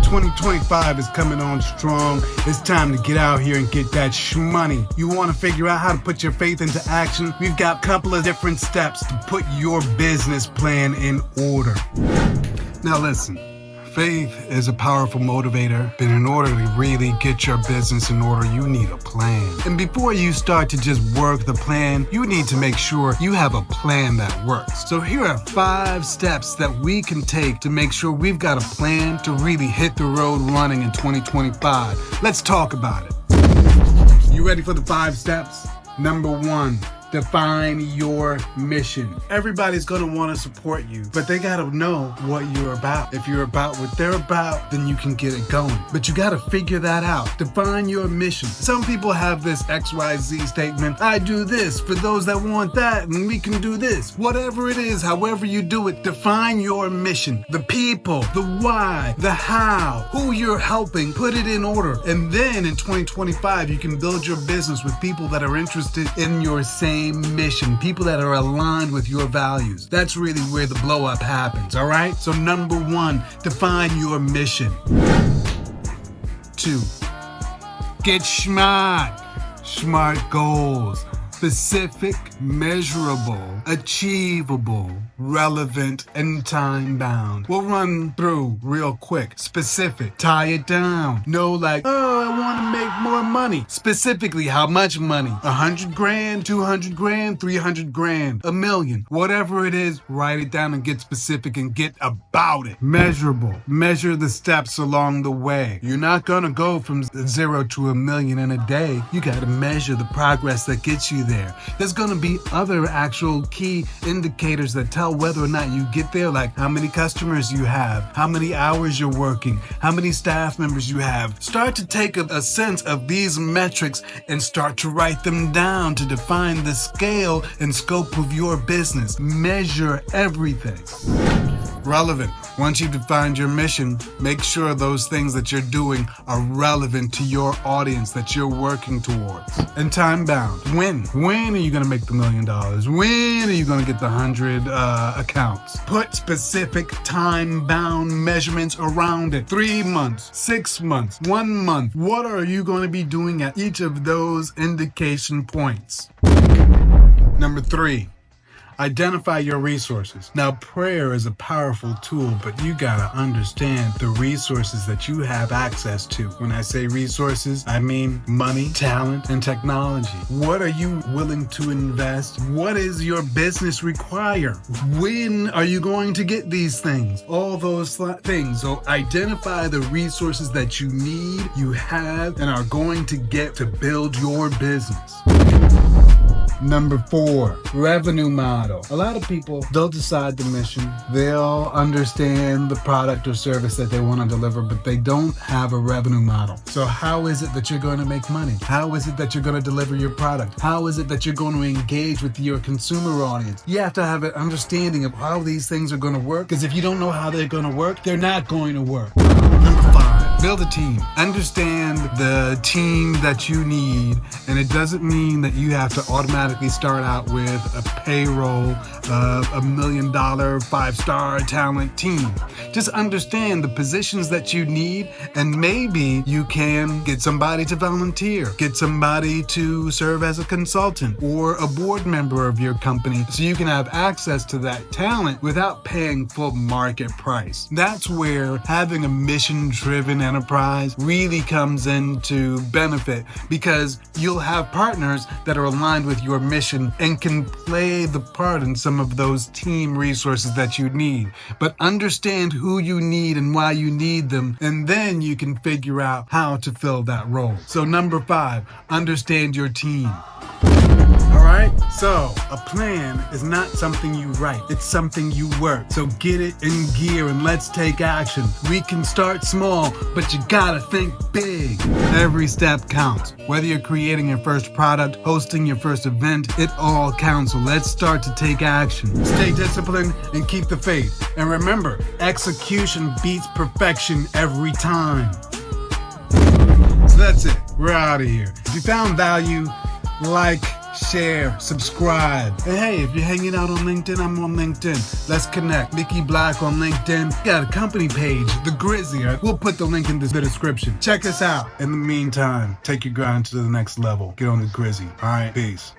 2025 is coming on strong. It's time to get out here and get that shmoney. You want to figure out how to put your faith into action? We've got a couple of different steps to put your business plan in order. Now listen, faith is a powerful motivator, but in order to really get your business in order, you need a plan. And before you start to just work the plan, you need to make sure you have a plan that works. So here are 5 steps that we can take to make sure we've got a plan to really hit the road running in 2025. Let's talk about it. You ready for the 5 steps? Number 1. Define your mission. Everybody's gonna wanna support you, but they gotta know what you're about. If you're about what they're about, then you can get it going. But you gotta figure that out. Define your mission. Some people have this XYZ statement, I do this for those that want that, and we can do this. Whatever it is, however you do it, define your mission. The people, the why, the how, who you're helping, put it in order. And then in 2025, you can build your business with people that are interested in your same mission, people that are aligned with your values. That's really where the blow up happens, all right? So number 1, define your mission. 2, get smart. Smart goals. Specific, measurable, achievable, relevant, and time-bound. We'll run through real quick. Specific, tie it down. No like, oh, I want to make more money. Specifically, how much money? 100 grand, 200 grand, 300 grand, $1 million. Whatever it is, write it down and get specific and get about it. Measurable, measure the steps along the way. You're not gonna go from 0 to $1 million in a day. You gotta measure the progress that gets you there. There's gonna be other actual key indicators that tell whether or not you get there, like how many customers you have, how many hours you're working, how many staff members you have. Start to take a sense of these metrics and start to write them down to define the scale and scope of your business. Measure everything. Relevant. Once you've defined your mission, make sure those things that you're doing are relevant to your audience that you're working towards. And time bound. When? When are you going to make the $1 million? When are you going to get the 100 accounts? Put specific time bound measurements around it. 3 months, 6 months, 1 month. What are you going to be doing at each of those indication points? Number 3. Identify your resources. Now, prayer is a powerful tool, but you gotta understand the resources that you have access to. When I say resources, I mean money, talent, and technology. What are you willing to invest? What is your business require? When are you going to get these things? All those things. So identify the resources that you need, you have, and are going to get to build your business. Number 4, revenue model. A lot of people, they'll decide the mission, they'll understand the product or service that they want to deliver, but they don't have a revenue model. So how is it that you're going to make money? How is it that you're going to deliver your product? How is it that you're going to engage with your consumer audience? You have to have an understanding of how these things are going to work, because if you don't know how they're going to work, they're not going to work. Number 5, build a team. Understand the team that you need, and it doesn't mean that you have to automatically start out with a payroll of $1 million 5-star talent team. Just understand the positions that you need, and maybe you can get somebody to volunteer, get somebody to serve as a consultant or a board member of your company so you can have access to that talent without paying full market price. That's where having a mission-driven enterprise really comes into benefit, because you'll have partners that are aligned with your mission and can play the part in some of those team resources that you need. But understand who you need and why you need them, and then you can figure out how to fill that role. So number 5, understand your team. Alright, so a plan is not something you write, it's something you work. So get it in gear and let's take action. We can start small, but you gotta think big. Every step counts. Whether you're creating your first product, hosting your first event, it all counts. So let's start to take action. Stay disciplined and keep the faith. And remember, execution beats perfection every time. So that's it. We're out of here. If you found value, like, share, subscribe. And hey, if you're hanging out on LinkedIn, I'm on LinkedIn. Let's connect. Mickey Black on LinkedIn. Got a company page, the GRZY. We'll put the link in the description. Check us out. In the meantime, take your grind to the next level. Get on the GRZY. All right, peace.